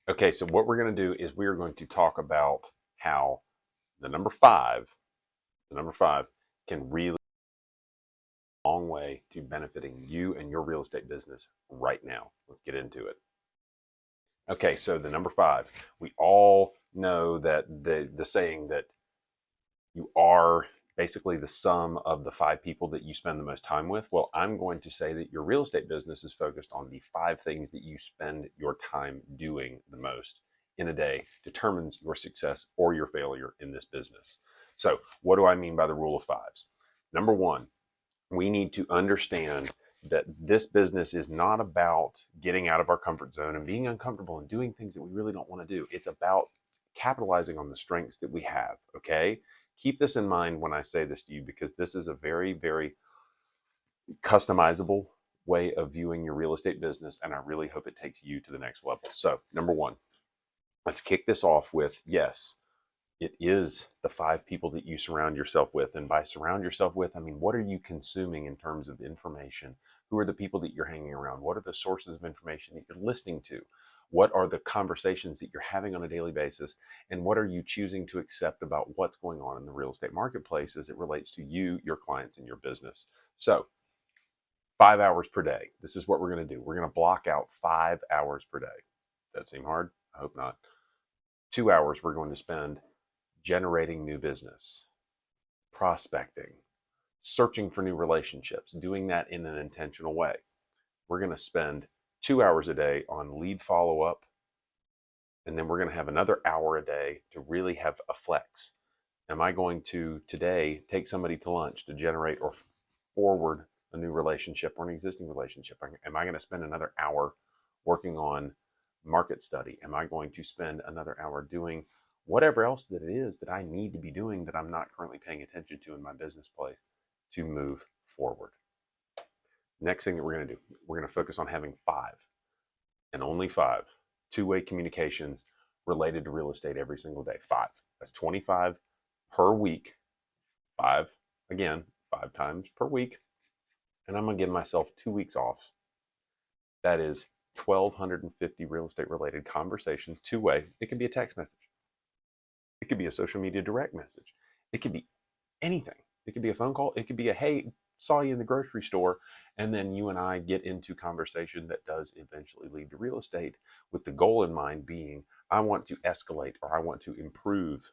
Okay, so what we're going to do is we are going to talk about how the number five, the number five can really go a long way to benefiting you and your real estate business right now. Let's get into it. Okay, so the number five, we all know that the saying that you are basically the sum of the five people that you spend the most time with. Well, I'm going to say that your real estate business is focused on the five things that you spend your time doing the most in a day determines your success or your failure in this business. So, what do I mean by the rule of fives? Number one, we need to understand that this business is not about getting out of our comfort zone and being uncomfortable and doing things that we really don't want to do. It's about capitalizing on the strengths that we have. Okay. Keep this in mind when I say this to you, because this is a very, very customizable way of viewing your real estate business. And I really hope it takes you to the next level. So, number one, let's kick this off with yes, it is the five people that you surround yourself with. And by surround yourself with, I mean, what are you consuming in terms of information? Who are the people that you're hanging around? What are the sources of information that you're listening to? What are the conversations that you're having on a daily basis? And what are you choosing to accept about what's going on in the real estate marketplace as it relates to you, your clients, and your business? So, 5 hours per day. This is what we're going to do. We're going to block out 5 hours per day. Does that seem hard? I hope not. 2 hours we're going to spend generating new business, prospecting, searching for new relationships, doing that in an intentional way. We're going to spend 2 hours a day on lead follow up, and then we're going to have another hour a day to really have a flex. Am I going to today take somebody to lunch to generate or forward a new relationship or an existing relationship? Am I going to spend another hour working on market study? Am I going to spend another hour doing whatever else that it is that I need to be doing that I'm not currently paying attention to in my business place to move forward? Next thing that we're going to do, we're going to focus on having five and only five two-way communications related to real estate every single day. Five. That's 25 per week. Five, again, 5 times per week. And I'm going to give myself 2 weeks off. That is 1,250 real estate related conversations, two-way. It could be a text message. It could be a social media direct message. It could be anything. It could be a phone call. It could be a, hey, saw you in the grocery store. And then you and I get into conversation that does eventually lead to real estate, with the goal in mind being I want to escalate or I want to improve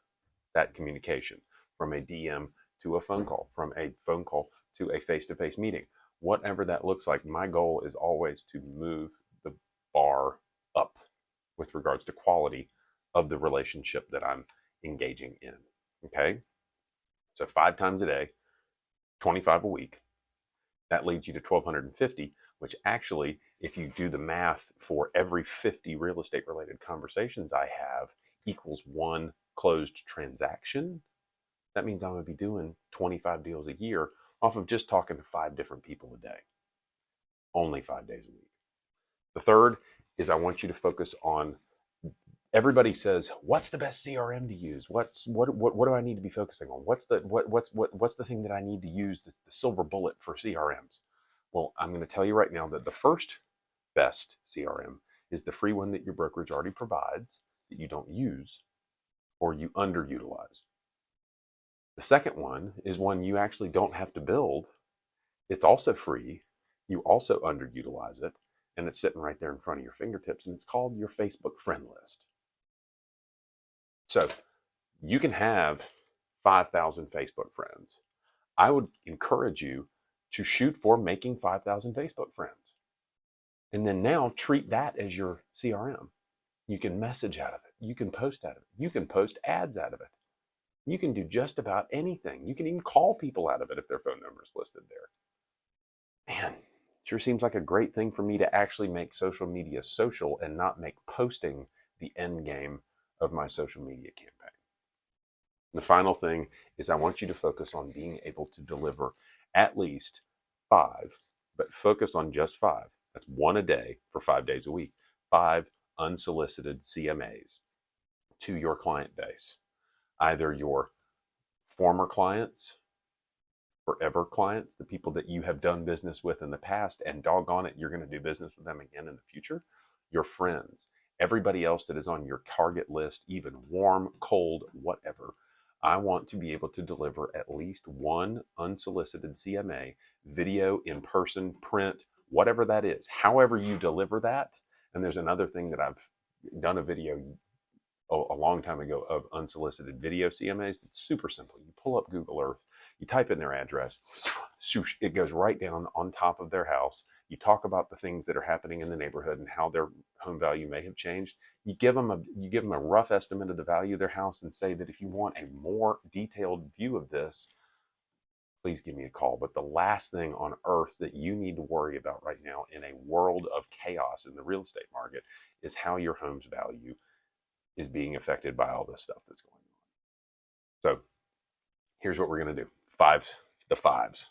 that communication from a DM to a phone call, from a phone call to a face-to-face meeting. Whatever that looks like, my goal is always to move the bar up with regards to quality of the relationship that I'm engaging in. Okay? So 5 times a day, 25 a week. That leads you to 1,250, which actually, if you do the math for every 50 real estate related conversations I have, equals one closed transaction. That means I'm going to be doing 25 deals a year off of just talking to five different people a day, only 5 days a week. The third is I want you to focus on, everybody says, what's the best CRM to use? What do I need to be focusing on? What's the thing that I need to use that's the silver bullet for CRMs? Well, I'm going to tell you right now that the first best CRM is the free one that your brokerage already provides that you don't use or you underutilize. The second one is one you actually don't have to build. It's also free. You also underutilize it, and it's sitting right there in front of your fingertips, and it's called your Facebook friend list. So you can have 5,000 Facebook friends. I would encourage you to shoot for making 5,000 Facebook friends. And then now treat that as your CRM. You can message out of it. You can post out of it. You can post ads out of it. You can do just about anything. You can even call people out of it if their phone number is listed there. Man, sure seems like a great thing for me to actually make social media social and not make posting the end game of my social media campaign. And the final thing is I want you to focus on being able to deliver at least five, but focus on just five. That's one a day for 5 days a week. 5 unsolicited CMAs to your client base, either your former clients, forever clients, the people that you have done business with in the past, and doggone it, you're going to do business with them again in the future, your friends, everybody else that is on your target list, even warm, cold, whatever. I want to be able to deliver at least one unsolicited CMA, video, in person, print, whatever that is, however you deliver that. And there's another thing that I've done a video a long time ago of unsolicited video CMAs. It's super simple. You pull up Google Earth, you type in their address, it goes right down on top of their house. You talk about the things that are happening in the neighborhood and how their home value may have changed. You give them a rough estimate of the value of their house and say that if you want a more detailed view of this, please give me a call. But the last thing on earth that you need to worry about right now in a world of chaos in the real estate market is how your home's value is being affected by all this stuff that's going on. So here's what we're going to do. The fives.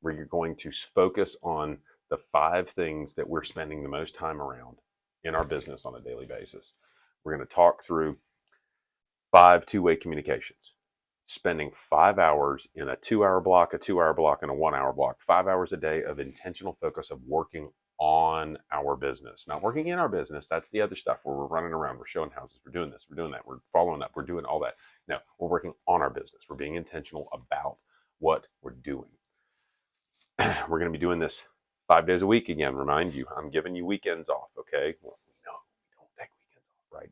We're going to focus on the 5 things that we're spending the most time around in our business on a daily basis. We're going to talk through 5 two-way communications. Spending 5 hours in a 2-hour block, a 2-hour block, and a 1-hour block. 5 hours a day of intentional focus of working on our business. Not working in our business. That's the other stuff where we're running around, we're showing houses, we're doing this, we're doing that, we're following up, we're doing all that. No, we're working on our business. We're being intentional about what we're doing. We're going to be doing this 5 days a week again. Remind you, I'm giving you weekends off, okay? Well, no, we don't take weekends off, right?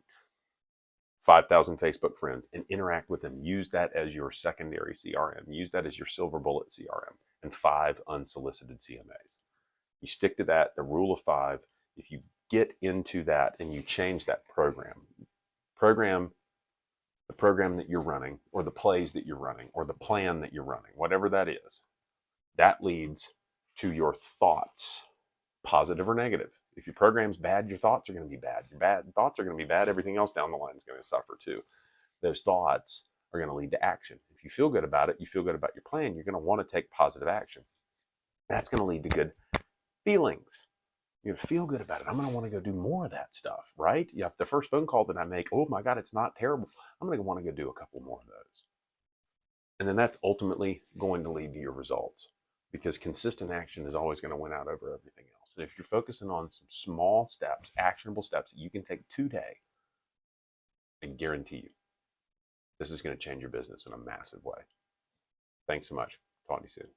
5,000 Facebook friends and interact with them. Use that as your secondary CRM. Use that as your silver bullet CRM. And 5 unsolicited CMAs. You stick to that, the rule of 5. If you get into that and you change that the program that you're running, or the plays that you're running, or the plan that you're running, whatever that is, that leads to your thoughts, positive or negative. If your program's bad, your thoughts are going to be bad. Your bad thoughts are going to be bad. Everything else down the line is going to suffer too. Those thoughts are going to lead to action. If you feel good about it, you feel good about your plan, you're going to want to take positive action. That's going to lead to good feelings. You're going to feel good about it. I'm going to want to go do more of that stuff, right? Yeah, the first phone call that I make, oh my God, it's not terrible. I'm going to want to go do a couple more of those. And then that's ultimately going to lead to your results, because consistent action is always going to win out over everything else. And if you're focusing on some small steps, actionable steps that you can take today, I guarantee you, this is going to change your business in a massive way. Thanks so much. Talk to you soon.